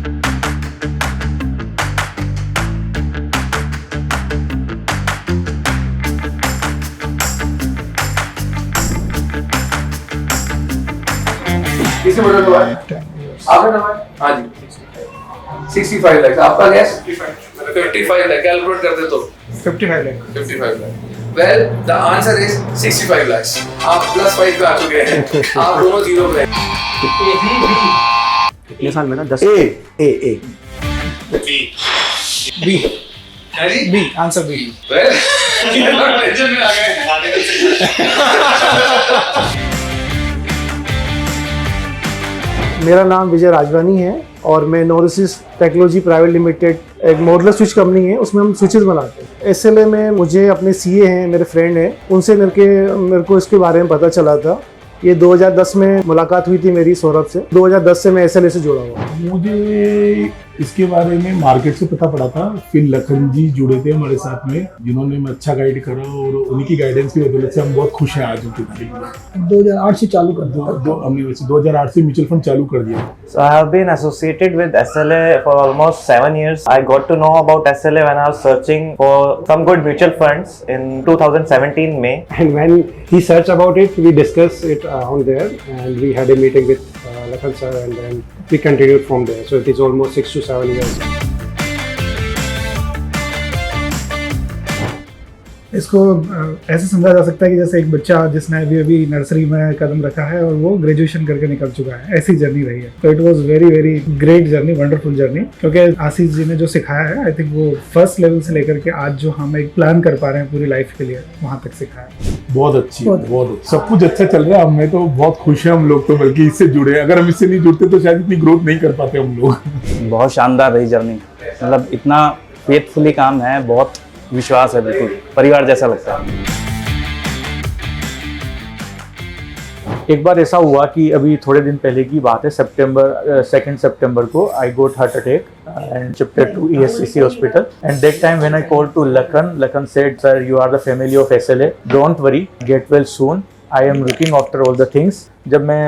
किसने बोला तो आपने नाम है? हाँ जी 65 लाख। आपका गैस 55 लाख। कैलकुलेट कर दे तो 55 lakh. 55 lakh. Well the answer is 65 lakh. आप +5 पे आ चुके हैं। आप दोनों जीरो पे हैं। कितने साल में ना 10 ए बी है जी B answer B. Well tension में आ गए। मेरा नाम विजय राजवानी है और मैं नोरिसिस टेक्नोलॉजी प्राइवेट लिमिटेड एक मॉडलर स्विच कंपनी है, उसमें हम स्विचेस बनाते हैं। SLA में मुझे अपने CA हैं, मेरे फ्रेंड हैं, उनसे मेरे को इसके बारे में पता चला था। ये 2010 में मुलाकात हुई थी मेरी सौरभ से। 2010 से मैं SLA से जुड़ा हुआ। मुझे इसके बारे में मार्केट से पता पड़ा था, फिर लखन जी जुड़े थे हमारे साथ में, जिन्होंने हमें अच्छा गाइड करा और उन्हीं की गाइडेंस की बदौलत से हम बहुत खुश हैं आज उनकी तारीख में। 2008 से चालू कर दिया। हमने वैसे 2008 से म्यूचुअल फंड चालू कर दिया। So I have been associated with SLA for almost 7 years. I got to know about SLA when I was searching for some good mutual funds in 2017 May. And when he searched about it, we discussed it on there and we had a meeting with Lakhan sir and then we continued from there. So it is almost 6 to 7 years. इसको ऐसे समझा जा सकता है कि जैसे एक बच्चा जिसने अभी नर्सरी में कदम रखा है और वो ग्रेजुएशन करके निकल चुका है, ऐसी जर्नी रही है। तो it was very very great journey, wonderful journey, क्योंकि आशीष जी ने जो सिखाया है, आई थिंक वो फर्स्ट लेवल से लेकर के आज जो हम एक प्लान कर पा रहे हैं पूरी लाइफ के लिए, वहाँ तक सिखाया है। बहुत अच्छी, बहुत सब कुछ अच्छा चल रहा है। हमें तो बहुत खुश है हम लोग तो, बल्कि इससे जुड़े। अगर हम इससे नहीं जुड़ते तो शायद इतनी ग्रोथ नहीं कर पाते हम लोग। बहुत शानदार रही जर्नी, मतलब इतना फेथफुली काम है, बहुत विश्वास है, बिल्कुल परिवार जैसा लगता है। एक बार ऐसा हुआ कि अभी थोड़े दिन पहले की बात है, 2 सितंबर को I got heart attack and shifted to ESCC hospital, and that time when I called to Lakhan said, sir, you are the family of SLA, don't worry, get well soon, I am looking after all the things। जब मैं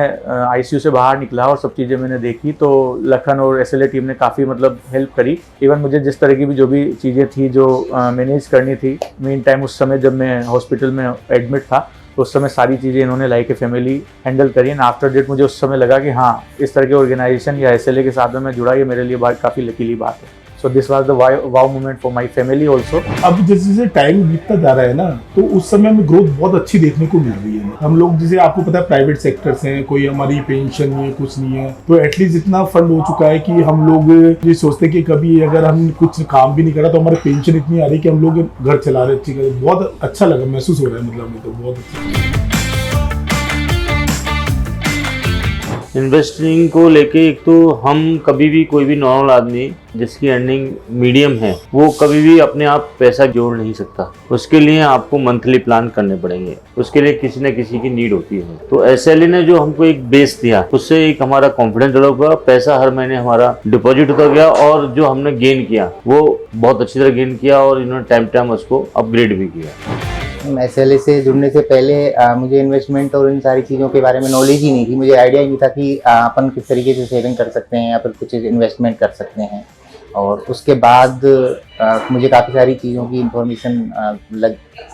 ICU से बाहर निकला और सब चीज़ें मैंने देखी तो लखन और SLA टीम ने काफ़ी मतलब हेल्प करी। इवन मुझे जिस तरह की भी जो भी चीज़ें थी जो मैनेज करनी थी, मीन टाइम उस समय जब मैं हॉस्पिटल में एडमिट था तो उस समय सारी चीज़ें इन्होंने लाइक ए फैमिली हैंडल करी। एंड आफ्टर डेट मुझे उस समय लगा कि हाँ, इस तरह के ऑर्गेनाइजेशन या SLA के साथ में मैं जुड़ा, ये मेरे लिए काफ़ी लकीली बात है। So this was the wow moment for my family also. अब जैसे जैसे टाइम बीतता जा रहा है ना, तो उस समय में ग्रोथ बहुत अच्छी देखने को मिल रही है। हम लोग जैसे आपको पता है प्राइवेट सेक्टर्स हैं, कोई हमारी पेंशन नहीं है, कुछ नहीं है, तो एटलीस्ट इतना फंड हो चुका है कि हम लोग ये सोचते हैं कि कभी अगर हम कुछ काम भी नहीं करा तो हमारी पेंशन इतनी आ रही है कि हम लोग घर चला रहे अच्छी। बहुत अच्छा लगा, महसूस हो रहा है, मतलब हमें तो बहुत अच्छा। इन्वेस्टिंग को लेके एक तो हम कभी भी, कोई भी नॉर्मल आदमी जिसकी अर्निंग मीडियम है, वो कभी भी अपने आप पैसा जोड़ नहीं सकता। उसके लिए आपको मंथली प्लान करने पड़ेंगे, उसके लिए किसी न किसी की नीड होती है। तो SLA ने जो हमको एक बेस दिया, उससे एक हमारा कॉन्फिडेंस डेवलप हुआ, पैसा हर महीने हमारा डिपॉजिट होता गया और जो हमने गेन किया वो बहुत अच्छी तरह गेन किया और इन्होंने टाइम उसको अपग्रेड भी किया। SLA से जुड़ने से पहले मुझे इन्वेस्टमेंट और इन सारी चीज़ों के बारे में नॉलेज ही नहीं थी। मुझे आइडिया ही नहीं था कि अपन किस तरीके से सेविंग कर सकते हैं या फिर कुछ इन्वेस्टमेंट कर सकते हैं। और उसके बाद मुझे काफ़ी सारी चीज़ों की इंफॉर्मेशन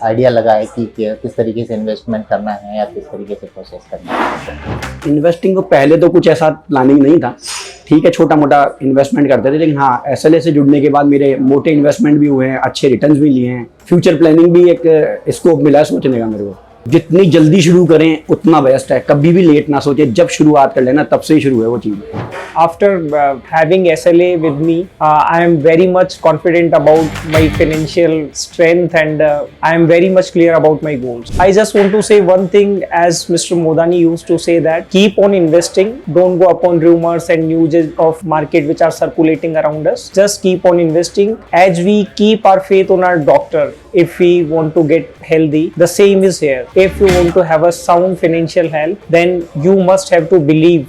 आइडिया लगा है कि किस तरीके से इन्वेस्टमेंट करना है या किस तरीके से प्रोसेस करना है। इन्वेस्टिंग को पहले तो कुछ ऐसा प्लानिंग नहीं था, ठीक है, छोटा मोटा इन्वेस्टमेंट करते थे, लेकिन हाँ SLA से जुड़ने के बाद मेरे मोटे इन्वेस्टमेंट भी हुए हैं, अच्छे रिटर्न्स भी लिए हैं, फ्यूचर प्लानिंग भी एक स्कोप मिला है सोचने का मेरे को। जितनी जल्दी शुरू करें उतना बेस्ट है, कभी भी लेट ना सोचे, जब शुरुआत कर लेना तब से ही शुरू है वो चीज़। After having SLA with me, I am very much confident about my financial strength and I am very much clear about my goals. I just want to say one thing, as Mr. Modani used to say that keep on investing, don't go upon rumors and news of market which are circulating around us. Just keep on investing as we keep our faith on our doctor. If we want to get healthy, the same is here. If you want to have a sound financial health, then you must have to believe